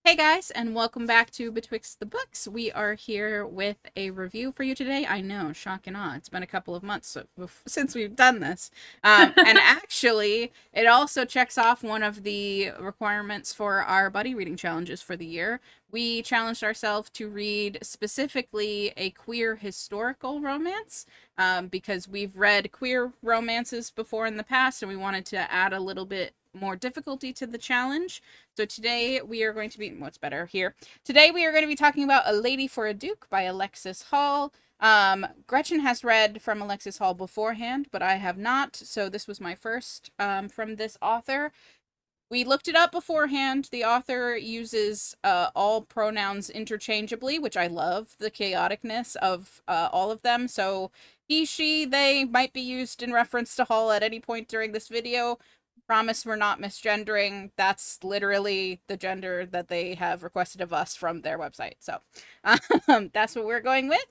Hey guys, and welcome back to Betwixt the Books. We are here with a review for you today. I know, shock and awe. It's been a couple of months since we've done this. And actually, it also checks off one of the requirements for our buddy reading challenges for the year. We challenged ourselves to read specifically a queer historical romance because we've read queer romances before in the past, and we wanted to add a little bit more difficulty to the challenge. So today we are going to be, what's better here? Today we are going to be talking about A Lady for a Duke by Alexis Hall. Gretchen has read from Alexis Hall beforehand, but I have not. So this was my first from this author. We looked it up beforehand. The author uses all pronouns interchangeably, which I love, the chaoticness of all of them. So he, she, they might be used in reference to Hall at any point during this video. Promise we're not misgendering. That's literally the gender that they have requested of us from their website. So that's what we're going with.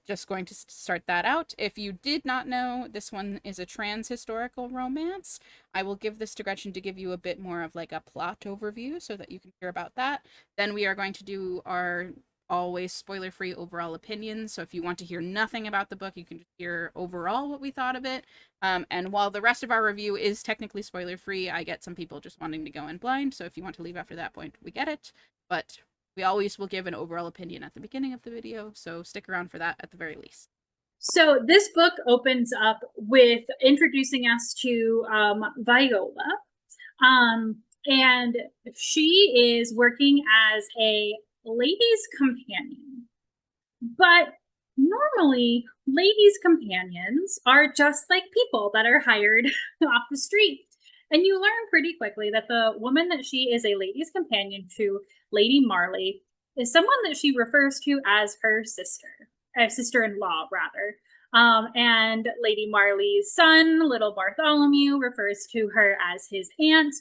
Just going to start that out. If you did not know, this one is a trans historical romance. I will give this to Gretchen to give you a bit more of like a plot overview so that you can hear about that. Then we are going to do our always spoiler-free overall opinions. So if you want to hear nothing about the book, you can just hear overall what we thought of it. And while the rest of our review is technically spoiler-free, I get some people just wanting to go in blind. So if you want to leave after that point, we get it. But we always will give an overall opinion at the beginning of the video, so stick around for that at the very least. So this book opens up with introducing us to Viola. And she is working as a lady's companion. But normally, ladies' companions are just like people that are hired off the street. And you learn pretty quickly that the woman that she is a lady's companion to, Lady Marley, is someone that she refers to as her sister-in-law, rather. And Lady Marley's son, little Bartholomew, refers to her as his aunt.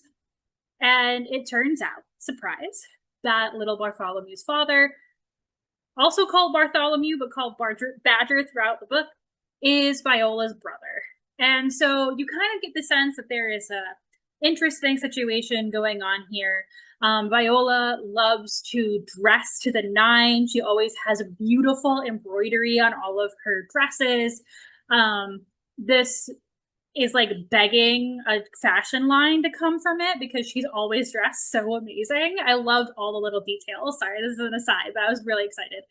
And it turns out, surprise, that little Bartholomew's father, also called Bartholomew, but called Badger throughout the book, is Viola's brother. And so you kind of get the sense that there is a interesting situation going on here. Viola loves to dress to the nine. She always has a beautiful embroidery on all of her dresses. This is like begging a fashion line to come from it because she's always dressed so amazing. I loved all the little details. Sorry, this is an aside, but I was really excited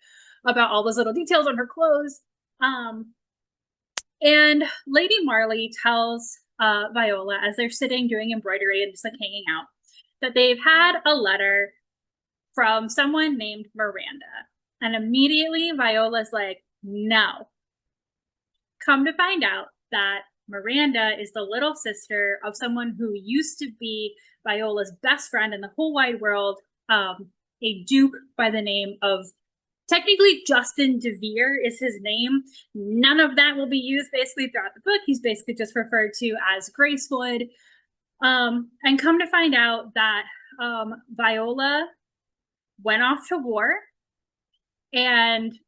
about all those little details on her clothes. And Lady Marley tells Viola, as they're sitting doing embroidery and just like hanging out, that they've had a letter from someone named Miranda. And immediately Viola's like, no. Come to find out that Miranda is the little sister of someone who used to be Viola's best friend in the whole wide world, a duke by the name of, technically Justin DeVere is his name. None of that will be used basically throughout the book. He's basically just referred to as Gracewood. And come to find out that Viola went off to war and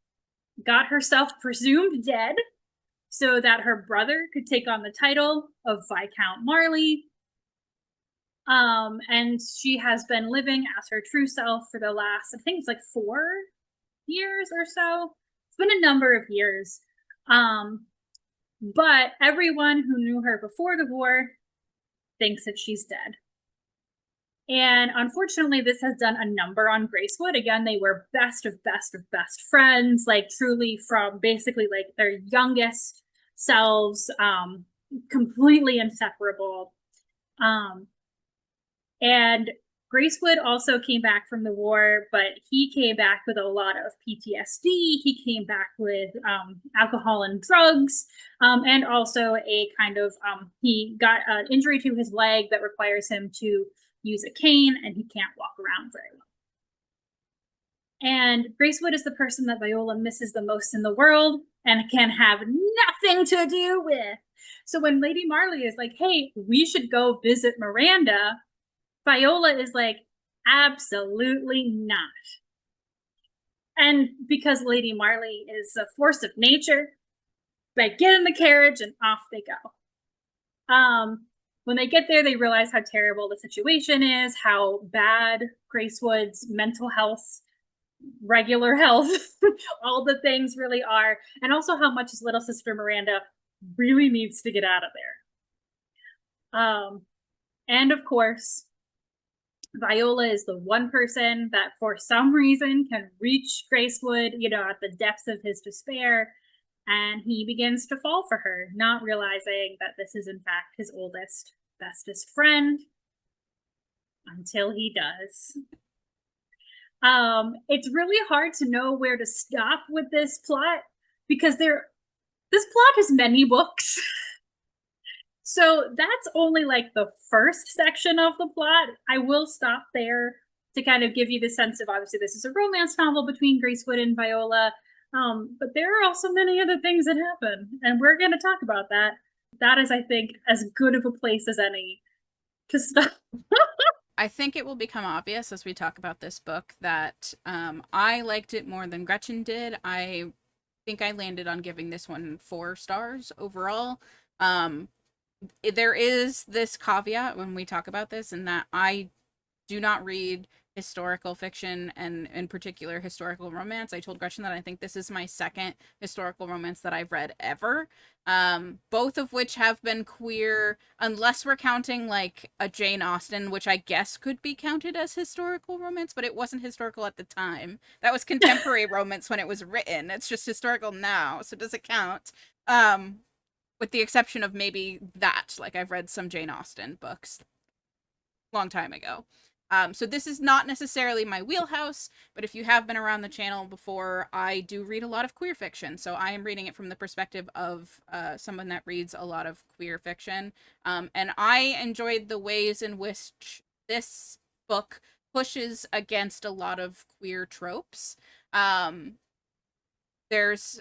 got herself presumed dead so that her brother could take on the title of Viscount Marley. And she has been living as her true self for the last, I think it's like 4 years or so. It's been a number of years. But everyone who knew her before the war thinks that she's dead. And unfortunately, this has done a number on Gracewood. Again, they were best of best friends, like truly from basically like their youngest selves, completely inseparable. And Gracewood also came back from the war, but he came back with a lot of PTSD. He came back with alcohol and drugs, and also a kind of, he got an injury to his leg that requires him to use a cane, and he can't walk around very well. And Gracewood is the person that Viola misses the most in the world and can have nothing to do with. So when Lady Marley is like, hey, we should go visit Miranda, Viola is like, absolutely not. And because Lady Marley is a force of nature, they get in the carriage and off they go. when they get there, they realize how terrible the situation is, how bad Gracewood's mental health, regular health, all the things really are, and also how much his little sister Miranda really needs to get out of there. And of course, Viola is the one person that for some reason can reach Gracewood, at the depths of his despair, and he begins to fall for her, not realizing that this is in fact his oldest, bestest friend, until he does. It's really hard to know where to stop with this plot because this plot has many books. So that's only like the first section of the plot. I will stop there to kind of give you the sense of, obviously this is a romance novel between Gracewood and Viola. But there are also many other things that happen, and we're going to talk about that. That is, I think, as good of a place as any to stop. I think it will become obvious as we talk about this book that I liked it more than Gretchen did. I think I landed on giving this one 4 stars overall. There is this caveat when we talk about this, in that I do not read historical fiction, and in particular historical romance. I told Gretchen that I think this is my second historical romance that I've read ever, both of which have been queer, unless we're counting like a Jane Austen, which I guess could be counted as historical romance, but it wasn't historical at the time. That was contemporary romance when it was written. It's just historical now, so does it count? With the exception of maybe that, like I've read some Jane Austen books long time ago. So this is not necessarily my wheelhouse, but if you have been around the channel before, I do read a lot of queer fiction. So I am reading it from the perspective of someone that reads a lot of queer fiction. And I enjoyed the ways in which this book pushes against a lot of queer tropes. There's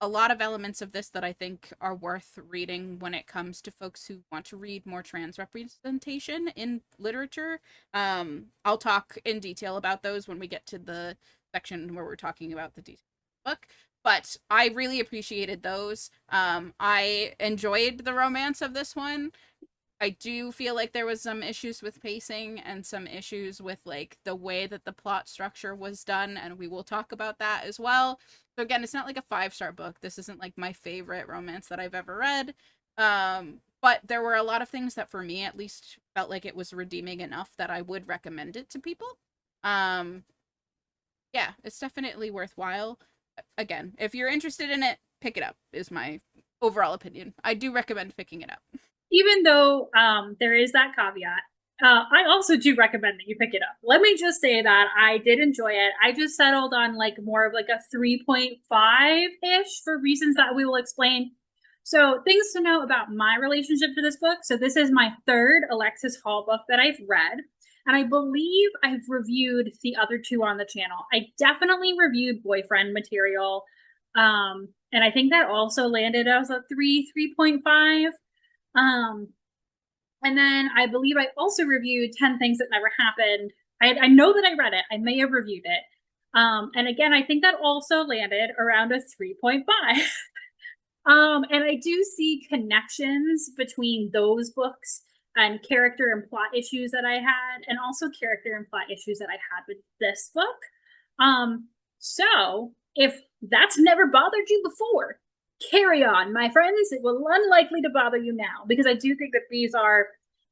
a lot of elements of this that I think are worth reading when it comes to folks who want to read more trans representation in literature. I'll talk in detail about those when we get to the section where we're talking about the details of the book. But I really appreciated those. I enjoyed the romance of this one. I do feel like there was some issues with pacing and some issues with like the way that the plot structure was done, and we will talk about that as well. So again, it's not like a 5-star book. This isn't like my favorite romance that I've ever read. But there were a lot of things that for me at least felt like it was redeeming enough that I would recommend it to people. Yeah, it's definitely worthwhile. Again, if you're interested in it, pick it up is my overall opinion. I do recommend picking it up. Even though there is that caveat, I also do recommend that you pick it up. Let me just say that I did enjoy it. I just settled on like more of like a 3.5-ish for reasons that we will explain. So things to know about my relationship to this book. So this is my 3rd Alexis Hall book that I've read. And I believe I've reviewed the other 2 on the channel. I definitely reviewed Boyfriend Material. And I think that also landed as a 3.5. And then I believe I also reviewed 10 Things That Never Happened. I know that I read it. I may have reviewed it. And again, I think that also landed around a 3.5. And I do see connections between those books and character and plot issues that I had, and also character and plot issues that I had with this book. So if that's never bothered you before, carry on, my friends. It will unlikely to bother you now, because I do think that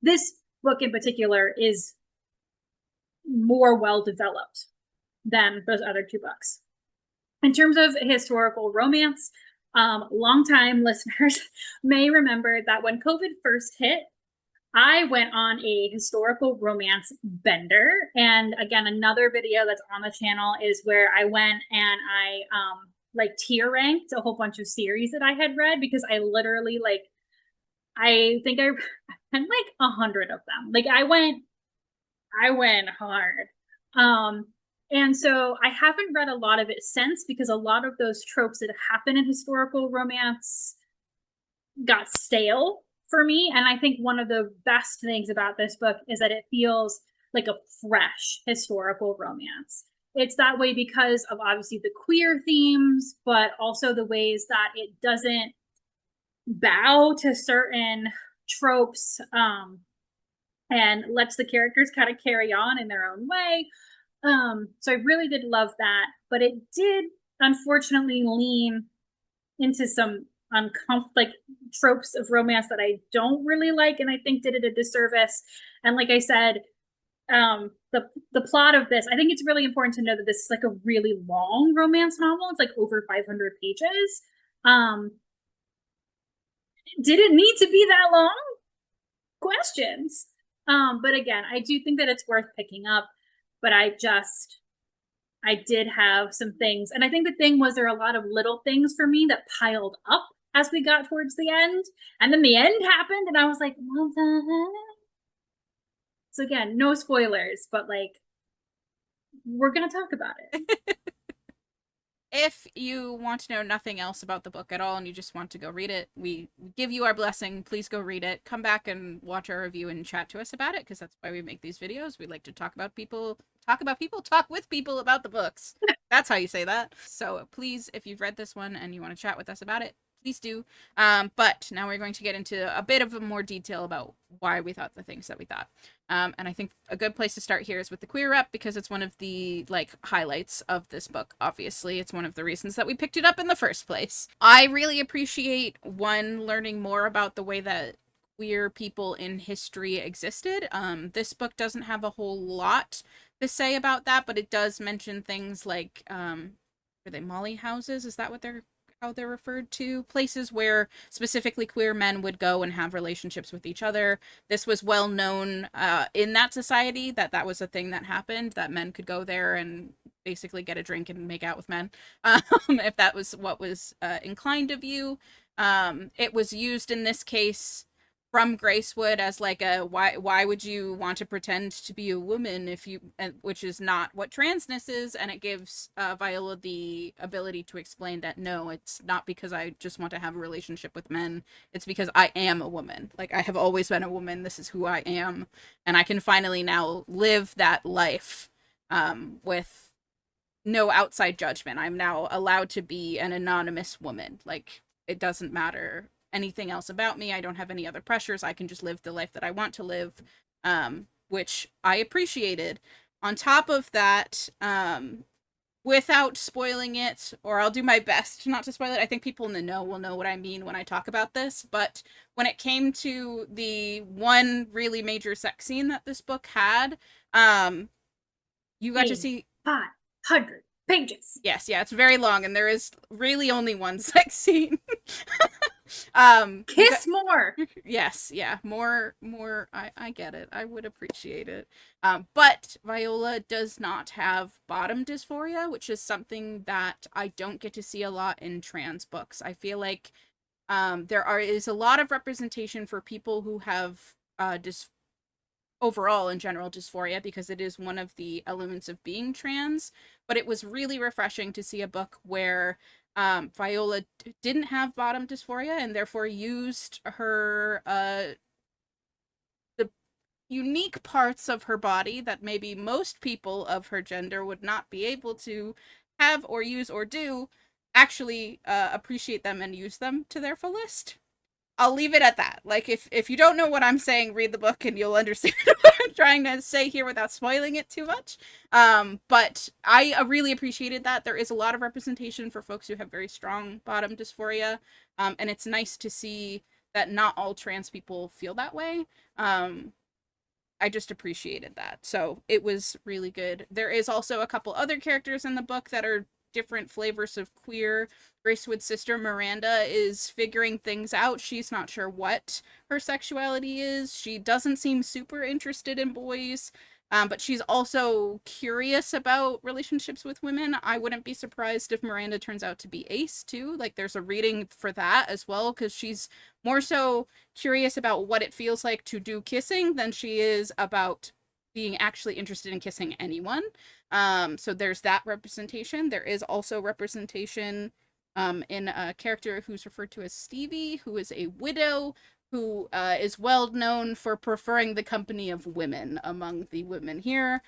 this book in particular is more well developed than those other 2 books. In terms of historical romance, longtime listeners may remember that when COVID first hit, I went on a historical romance bender. And again, another video that's on the channel is where I went and I like tier ranked a whole bunch of series that I had read, because I literally I think I had like 100 of them. Like I went hard. And so I haven't read a lot of it since, because a lot of those tropes that happen in historical romance got stale for me. And I think one of the best things about this book is that it feels like a fresh historical romance. It's that way because of obviously the queer themes, but also the ways that it doesn't bow to certain tropes, and lets the characters kind of carry on in their own way. So I really did love that, but it did unfortunately lean into some like tropes of romance that I don't really like, and I think did it a disservice. And like I said, the plot of this, I think it's really important to know that this is like a really long romance novel. It's like over 500 pages. Um, did it need to be that long? Questions. But again, I do think that it's worth picking up. But I did have some things, and I think the thing was there are a lot of little things for me that piled up as we got towards the end, and then the end happened, and I was like, "What the heck?" So again, no spoilers, but like we're gonna talk about it. If you want to know nothing else about the book at all and you just want to go read it, we give you our blessing. Please go read it. Come back and watch our review and chat to us about it, because that's why we make these videos. We like to talk with people about the books. That's how you say that. So please, if you've read this one and you want to chat with us about it, please do. But now we're going to get into a bit of a more detail about why we thought the things that we thought. And I think a good place to start here is with the queer rep, because it's one of the highlights of this book. Obviously, it's one of the reasons that we picked it up in the first place. I really appreciate learning more about the way that queer people in history existed. This book doesn't have a whole lot to say about that, but it does mention things like are they molly houses? Is that what how they're referred to? Places where specifically queer men would go and have relationships with each other. This was well known in that society, that was a thing that happened, that men could go there and basically get a drink and make out with men, if that was what was inclined of you. It was used in this case from Gracewood as like a why would you want to pretend to be a woman if you, which is not what transness is. And it gives Viola the ability to explain that no, it's not because I just want to have a relationship with men, it's because I am a woman. Like, I have always been a woman, this is who I am, and I can finally now live that life with no outside judgment. I'm now allowed to be an anonymous woman. Like, it doesn't matter anything else about me. I don't have any other pressures. I can just live the life that I want to live, which I appreciated. On top of that, without spoiling it, or I'll do my best not to spoil it. I think people in the know will know what I mean when I talk about this, but when it came to the one really major sex scene that this book had, you got to see 500 pages. Yes, yeah, it's very long, and there is really only one sex scene. Kiss more. Yes, yeah, more. I get it. I would appreciate it. But Viola does not have bottom dysphoria, which is something that I don't get to see a lot in trans books. I feel like is a lot of representation for people who have overall in general dysphoria, because it is one of the elements of being trans. But it was really refreshing to see a book where Viola didn't have bottom dysphoria, and therefore used her the unique parts of her body that maybe most people of her gender would not be able to have or use or do, actually appreciate them and use them to their fullest. I'll leave it at that. Like, if you don't know what I'm saying, read the book and you'll understand what I'm trying to say here without spoiling it too much. But I really appreciated that. There is a lot of representation for folks who have very strong bottom dysphoria, and it's nice to see that not all trans people feel that way. I just appreciated that. So it was really good. There is also a couple other characters in the book that are different flavors of queer. Gracewood's sister Miranda is figuring things out. She's not sure what her sexuality is. She doesn't seem super interested in boys, but she's also curious about relationships with women. I wouldn't be surprised if Miranda turns out to be ace too. Like, there's a reading for that as well, because she's more so curious about what it feels like to do kissing than she is about being actually interested in kissing anyone. So there's that representation. There is also representation in a character who's referred to as Stevie, who is a widow, who is well known for preferring the company of women among the women here.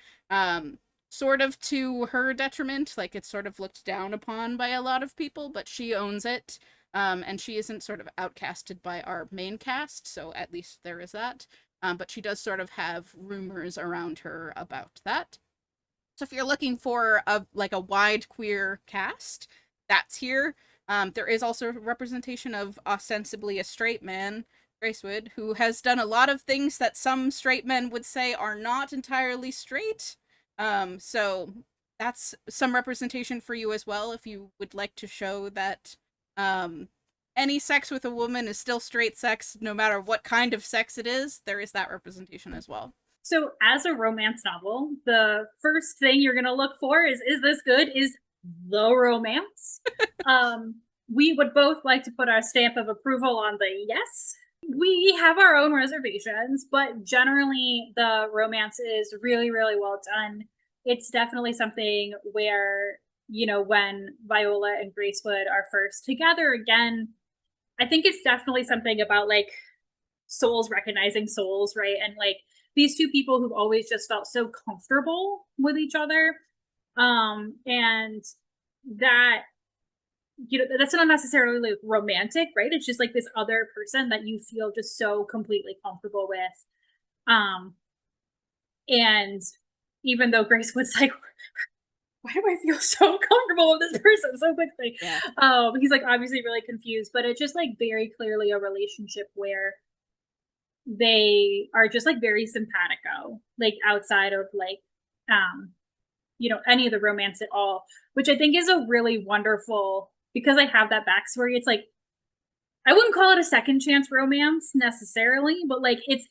Sort of to her detriment, like, it's sort of looked down upon by a lot of people, but she owns it. And she isn't sort of outcasted by our main cast, so at least there is that. But she does sort of have rumors around her about that. So if you're looking for a wide queer cast, that's here. There is also representation of ostensibly a straight man, Gracewood, who has done a lot of things that some straight men would say are not entirely straight. So that's some representation for you as well if you would like to show that um, any sex with a woman is still straight sex, no matter what kind of sex it is. There is that representation as well. So, as a romance novel, the first thing you're going to look for is this good? Is the romance? We would both like to put our stamp of approval on the yes. We have our own reservations, but generally the romance is really, really well done. It's definitely something where, when Viola and Gracewood are first together again, I think it's definitely something about like souls recognizing souls, right? And like these two people who've always just felt so comfortable with each other. And that, that's not necessarily like romantic, right? It's just like this other person that you feel just so completely comfortable with. Um, and even though Grace was like, why do I feel so comfortable with this person so quickly? Yeah. He's like obviously really confused, but it's just like very clearly a relationship where they are just like very simpatico, like outside of like um any of the romance at all, which I think is a really wonderful, because I have that backstory. It's like I wouldn't call it a second chance romance necessarily, but like it's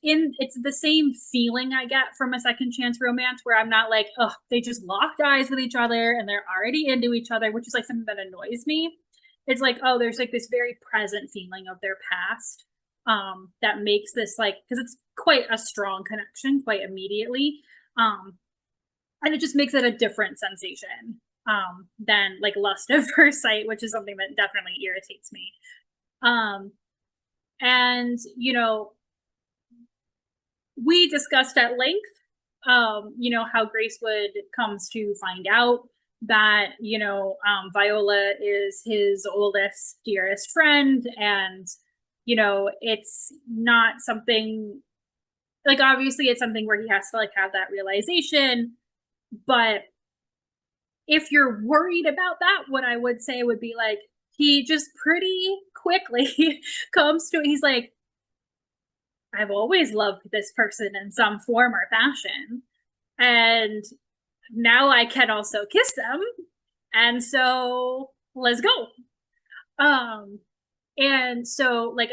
the same feeling I get from a second chance romance where I'm not like, oh, they just locked eyes with each other and they're already into each other, which is like something that annoys me. It's like, oh, there's like this very present feeling of their past that makes this like, because it's quite a strong connection quite immediately. Um and it just makes it a different sensation than like lust at first sight, which is something that definitely irritates me. Um, and we discussed at length, how Gracewood comes to find out that Viola is his oldest, dearest friend, and it's not something like obviously it's something where he has to like have that realization, but if you're worried about that, what I would say would be like he just pretty quickly comes to he's like, I've always loved this person in some form or fashion. And now I can also kiss them. And so let's go. Um and so like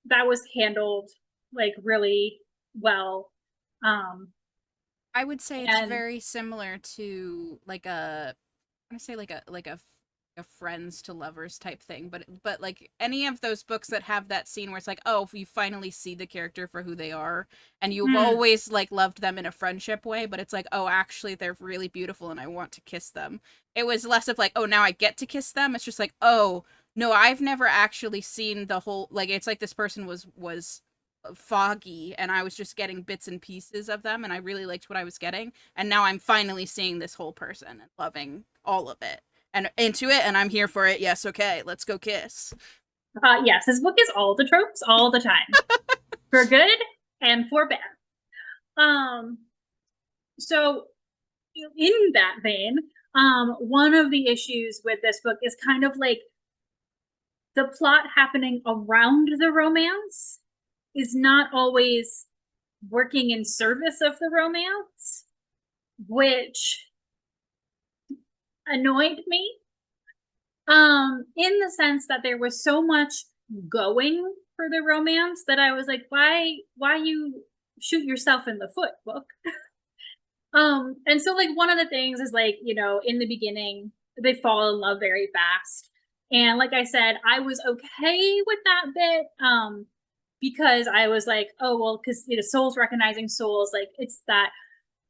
that was handled like really well. Um I would say it's and very similar to like a I want to say like a friends to lovers type thing, but like any of those books that have that scene where it's like, oh, you finally see the character for who they are, and you've mm, always like loved them in a friendship way, but it's like, oh, actually they're really beautiful and I want to kiss them. It was less of like, oh, now I get to kiss them. It's just like, oh no, I've never actually seen the whole, like it's like this person was foggy and I was just getting bits and pieces of them and I really liked what I was getting, and now I'm finally seeing this whole person and loving all of it and into it, and I'm here for it. Yes, okay, let's go kiss. yes, this book is all the tropes all the time. For good and for bad. Um so in that vein, one of the issues with this book is kind of like the plot happening around the romance is not always working in service of the romance, which annoyed me. In the sense that there was so much going for the romance that I was like, why you shoot yourself in the foot, book? And so like one of the things is like, in the beginning, they fall in love very fast. And like I said, I was okay with that bit. Because I was like, oh well, because souls recognizing souls, like it's that.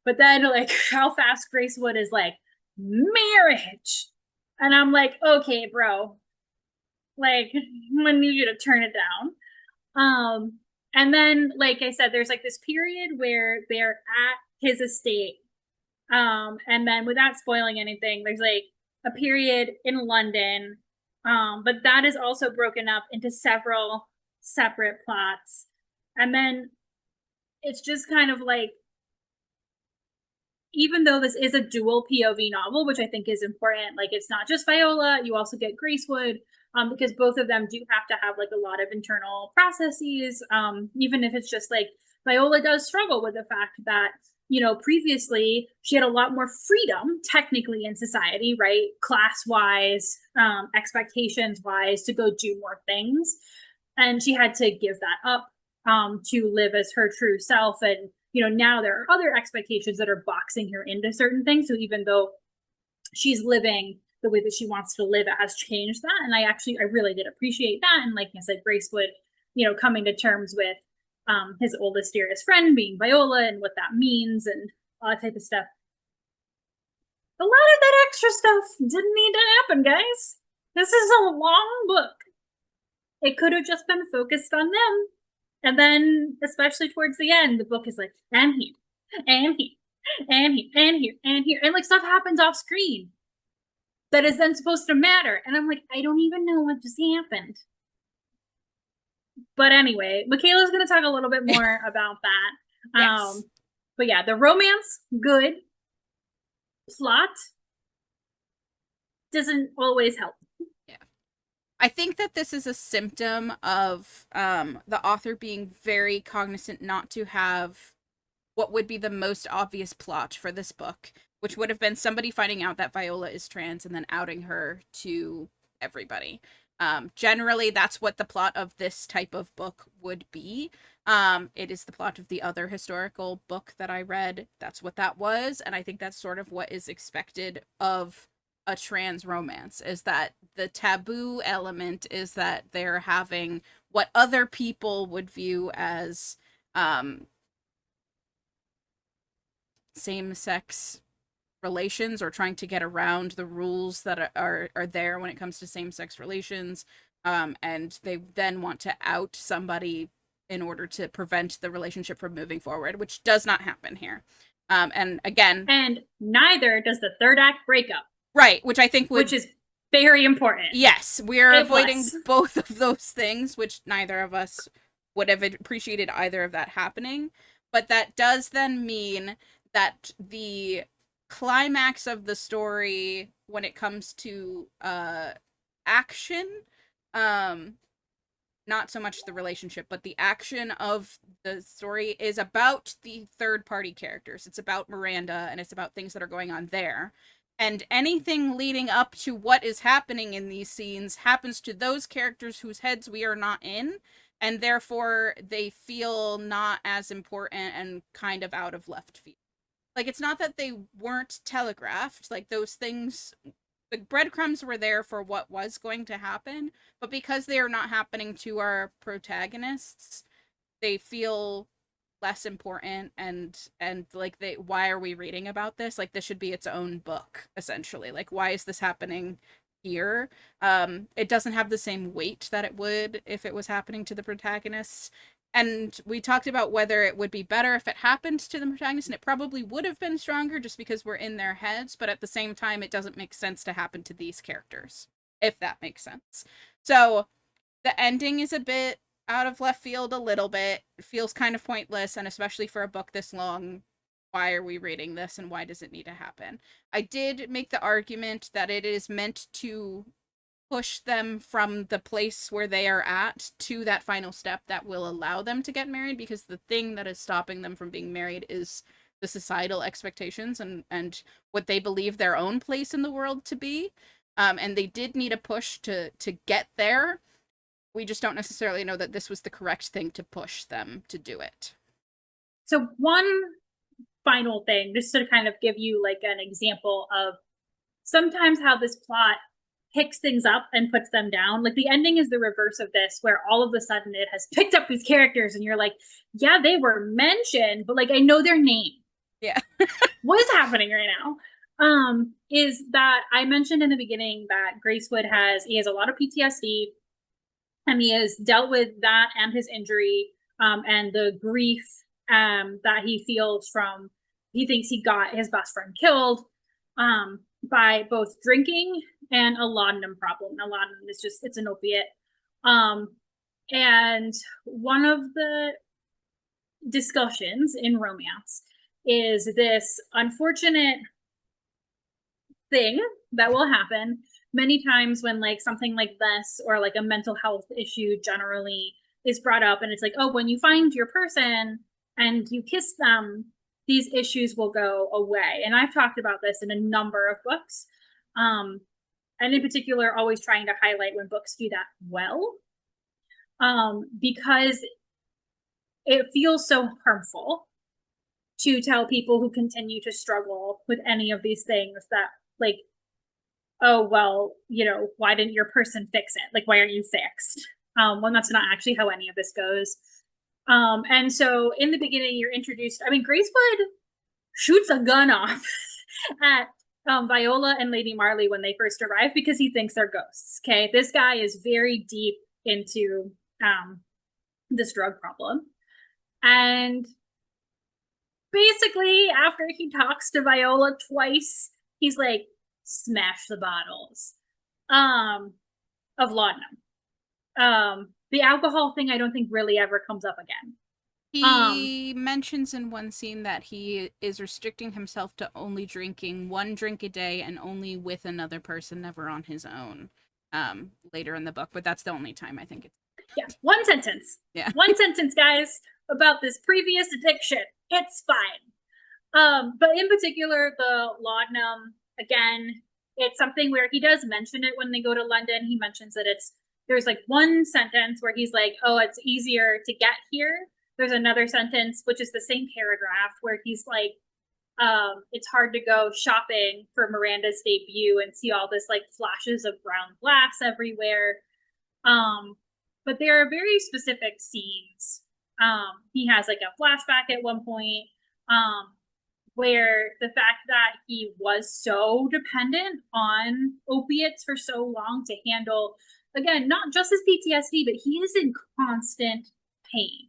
But then like how fast Gracewood is like, marriage. And I'm like, okay, bro, like I'm gonna need you to turn it down. And then, like I said, there's like this period where they're at his estate. And then without spoiling anything, there's like a period in London But that is also broken up into several separate plots. And then it's just kind of like, even though this is a dual POV novel, which I think is important, like it's not just Viola, you also get Gracewood, because both of them do have to have like a lot of internal processes. Even if it's just like Viola does struggle with the fact that, you know, previously she had a lot more freedom technically in society, right? Class wise, expectations wise, to go do more things. And she had to give that up to live as her true self. And, you know, now there are other expectations that are boxing her into certain things. So even though she's living the way that she wants to live, it has changed that. And I really did appreciate that. And like I said, Gracewood, you know, coming to terms with his oldest, dearest friend being Viola and what that means and all that type of stuff. A lot of that extra stuff didn't need to happen, guys. This is a long book. It could have just been focused on them. And then, especially towards the end, the book is like, and here, and here, and here, and here, and here. And like stuff happens off screen that is then supposed to matter. And I'm like, I don't even know what just happened. But anyway, Michaela's going to talk a little bit more about that. Yes. But yeah, the romance, good. Plot doesn't always help. Yeah. I think that this is a symptom of the author being very cognizant not to have what would be the most obvious plot for this book, which would have been somebody finding out that Viola is trans and then outing her to everybody. Generally, that's what the plot of this type of book would be. It is the plot of the other historical book that I read. That's what that was. And I think that's sort of what is expected of a trans romance, is that the taboo element is that they're having what other people would view as same-sex relations, or trying to get around the rules that are there when it comes to same-sex relations, and they then want to out somebody in order to prevent the relationship from moving forward, which does not happen here. And again, and neither does the third act breakup, right, which I think which is very important. Yes, we're avoiding both of those things, which neither of us would have appreciated either of that happening. But that does then mean that the climax of the story, when it comes to action, not so much the relationship, but the action of the story, is about the third party characters. It's about Miranda, and it's about things that are going on there. And anything leading up to what is happening in these scenes happens to those characters whose heads we are not in, and therefore they feel not as important and kind of out of left field. Like, it's not that they weren't telegraphed, like those things, the breadcrumbs were there for what was going to happen, but because they are not happening to our protagonists, they feel less important, and like, they, why are we reading about this? Like, this should be its own book, essentially. Like, why is this happening here? It doesn't have the same weight that it would if it was happening to the protagonists. And we talked about whether it would be better if it happened to the protagonist, and it probably would have been stronger just because we're in their heads, but at the same time, it doesn't make sense to happen to these characters, if that makes sense. So the ending is a bit out of left field, a little bit. It feels kind of pointless, and especially for a book this long, why are we reading this and why does it need to happen? I did make the argument that it is meant to push them from the place where they are at to that final step that will allow them to get married, because the thing that is stopping them from being married is the societal expectations and what they believe their own place in the world to be. And they did need a push to get there. We just don't necessarily know that this was the correct thing to push them to do it. So one final thing, just to kind of give you like an example of sometimes how this plot picks things up and puts them down. Like the ending is the reverse of this, where all of a sudden it has picked up these characters and you're like, yeah, they were mentioned, but like I know their name. Yeah. What is happening right now? Is that I mentioned in the beginning that Gracewood has a lot of PTSD, and he has dealt with that and his injury, and the grief that he feels from, he thinks he got his best friend killed. by both drinking and a laudanum problem. Now, laudanum is just, it's an opiate. Um, and one of the discussions in romance is this unfortunate thing that will happen many times when like something like this or like a mental health issue generally is brought up, and it's like, oh, when you find your person and you kiss them, these issues will go away. And I've talked about this in a number of books, um, and in particular always trying to highlight when books do that well, because it feels so harmful to tell people who continue to struggle with any of these things that, like, oh, well, you know, why didn't your person fix it? Like, why aren't you fixed? When that's not actually how any of this goes. And so in the beginning, you're introduced. I mean, Gracewood shoots a gun off at Viola and Lady Marley when they first arrive because he thinks they're ghosts. Okay. This guy is very deep into this drug problem. And basically, after he talks to Viola twice, he's like, smash the bottles of laudanum. The alcohol thing I don't think really ever comes up again. He mentions in one scene that he is restricting himself to only drinking 1 drink a day and only with another person, never on his own. Later in the book, but that's the only time I think it's. Yeah, one sentence. Yeah. One sentence, guys, about this previous addiction. It's fine. But in particular, the laudanum, again, it's something where he does mention it when they go to London. He mentions that there's like one sentence where he's like, oh, it's easier to get here. There's another sentence, which is the same paragraph, where he's like, it's hard to go shopping for Miranda's debut and see all this like flashes of brown glass everywhere. But there are very specific scenes. He has like a flashback at one point, where the fact that he was so dependent on opiates for so long to handle, again, not just his PTSD, but he is in constant pain.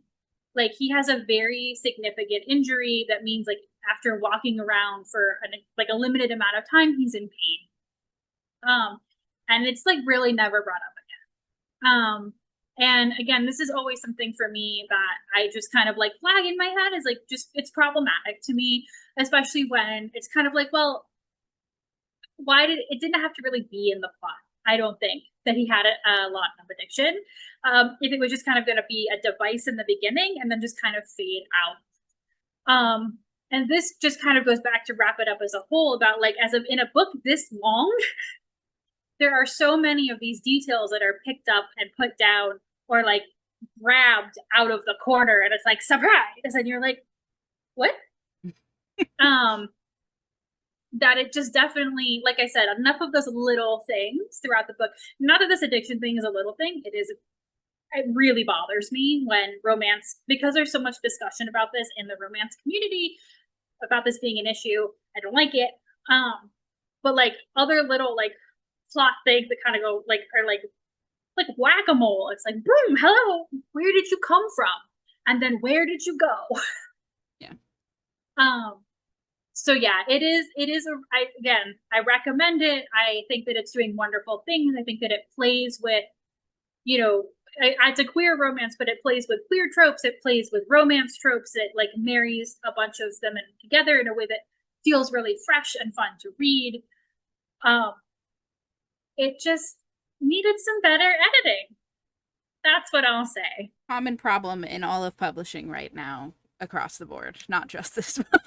Like, he has a very significant injury that means like after walking around for like a limited amount of time, he's in pain. And it's like really never brought up again. And again, this is always something for me that I just kind of like flag in my head is like, just, it's problematic to me, especially when it's kind of like, well, why did it didn't have to really be in the plot? I don't think that he had a laudanum addiction. If it was just kind of going to be a device in the beginning and then just kind of fade out. And this just kind of goes back to wrap it up as a whole about like, in a book this long, there are so many of these details that are picked up and put down or like grabbed out of the corner, and it's like, surprise, and you're like, what? That it just definitely, like I said, enough of those little things throughout the book. None of this addiction thing is a little thing. It really bothers me when romance, because there's so much discussion about this in the romance community, about this being an issue. I don't like it. But like other little like plot things that kind of go like, are like whack-a-mole. It's like, boom, hello, where did you come from? And then where did you go? Yeah. So yeah, I recommend it. I think that it's doing wonderful things. I think that it plays with, you know, it's a queer romance, but it plays with queer tropes. It plays with romance tropes. It like marries a bunch of them together in a way that feels really fresh and fun to read. It just needed some better editing. That's what I'll say. Common problem in all of publishing right now across the board, not just this one.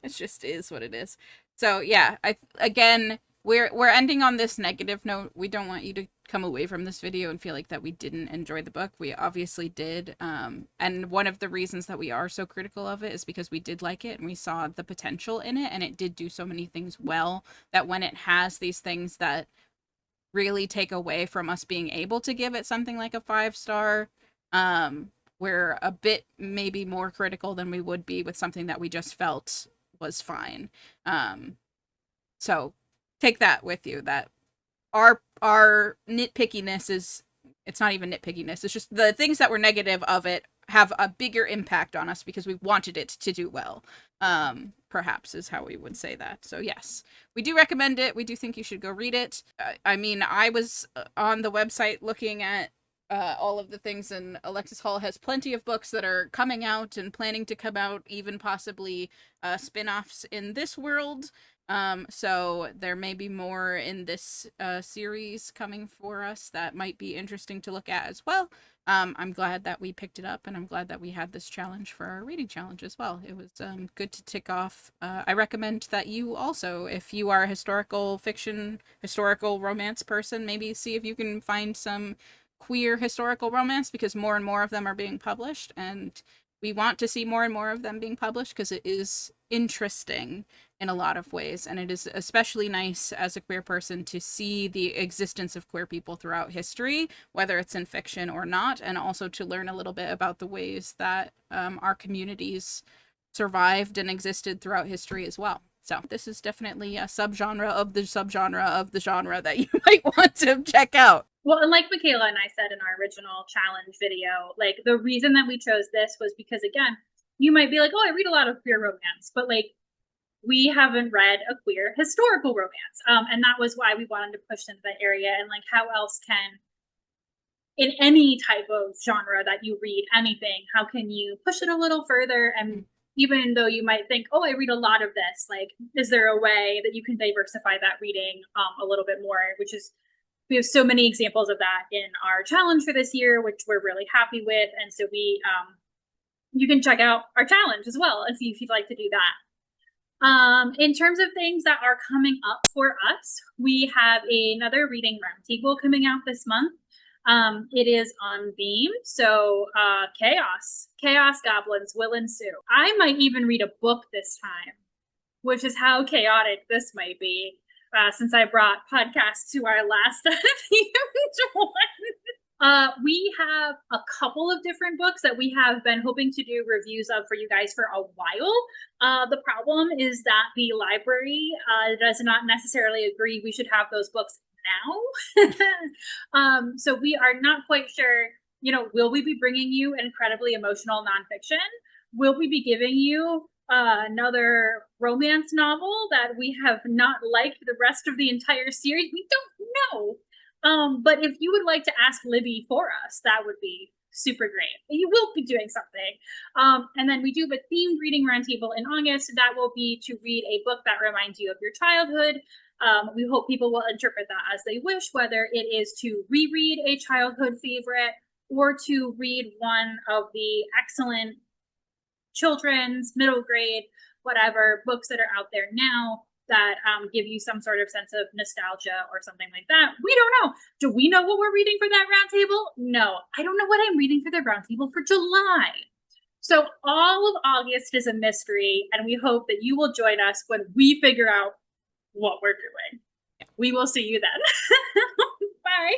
It just is what it is. So yeah, we're ending on this negative note. We don't want you to come away from this video and feel like that we didn't enjoy the book. We obviously did. And one of the reasons that we are so critical of it is because we did like it and we saw the potential in it, and it did do so many things well that when it has these things that really take away from us being able to give it something like a 5-star, we're a bit maybe more critical than we would be with something that we just felt was fine. So take that with you, that our nitpickiness is, it's not even nitpickiness, it's just the things that were negative of it have a bigger impact on us because we wanted it to do well. perhaps is how we would say that. So yes, we do recommend it. We do think you should go read it. I mean, I was on the website looking at all of the things, and Alexis Hall has plenty of books that are coming out and planning to come out, even possibly spin-offs in this world. So there may be more in this series coming for us that might be interesting to look at as well. I'm glad that we picked it up, and I'm glad that we had this challenge for our reading challenge as well. It was good to tick off. I recommend that you also, if you are a historical fiction, historical romance person, maybe see if you can find some queer historical romance, because more and more of them are being published, and we want to see more and more of them being published because it is interesting in a lot of ways, and it is especially nice as a queer person to see the existence of queer people throughout history, whether it's in fiction or not, and also to learn a little bit about the ways that our communities survived and existed throughout history as well. So this is definitely a subgenre of the subgenre of the genre that you might want to check out. Well, and like Michaela and I said in our original challenge video, like the reason that we chose this was because, again, you might be like, oh, I read a lot of queer romance, but like we haven't read a queer historical romance. And that was why we wanted to push into that area. And like, how else can, in any type of genre that you read anything, how can you push it a little further? And even though you might think, oh, I read a lot of this, like, is there a way that you can diversify that reading a little bit more? Which is, we have so many examples of that in our challenge for this year, which we're really happy with. And so we, you can check out our challenge as well and see if you'd like to do that. In terms of things that are coming up for us, we have another reading roundtable coming out this month. It is on theme, so chaos, goblins will ensue. I might even read a book this time, which is how chaotic this might be, since I brought podcasts to our last themed one. We have a couple of different books that we have been hoping to do reviews of for you guys for a while. The problem is that the library does not necessarily agree we should have those books now. So we are not quite sure, will we be bringing you incredibly emotional nonfiction? Will we be giving you another romance novel that we have not liked the rest of the entire series? We don't know. But if you would like to ask Libby for us, that would be super great. You will be doing something. And then we do have a themed reading roundtable in August. That will be to read a book that reminds you of your childhood. We hope people will interpret that as they wish, whether it is to reread a childhood favorite or to read one of the excellent children's, middle grade, whatever books that are out there now that give you some sort of sense of nostalgia or something like that. We don't know. Do we know what we're reading for that roundtable? No, I don't know what I'm reading for the roundtable for July. So all of August is a mystery, and we hope that you will join us when we figure out what we're doing. We will see you then. Bye.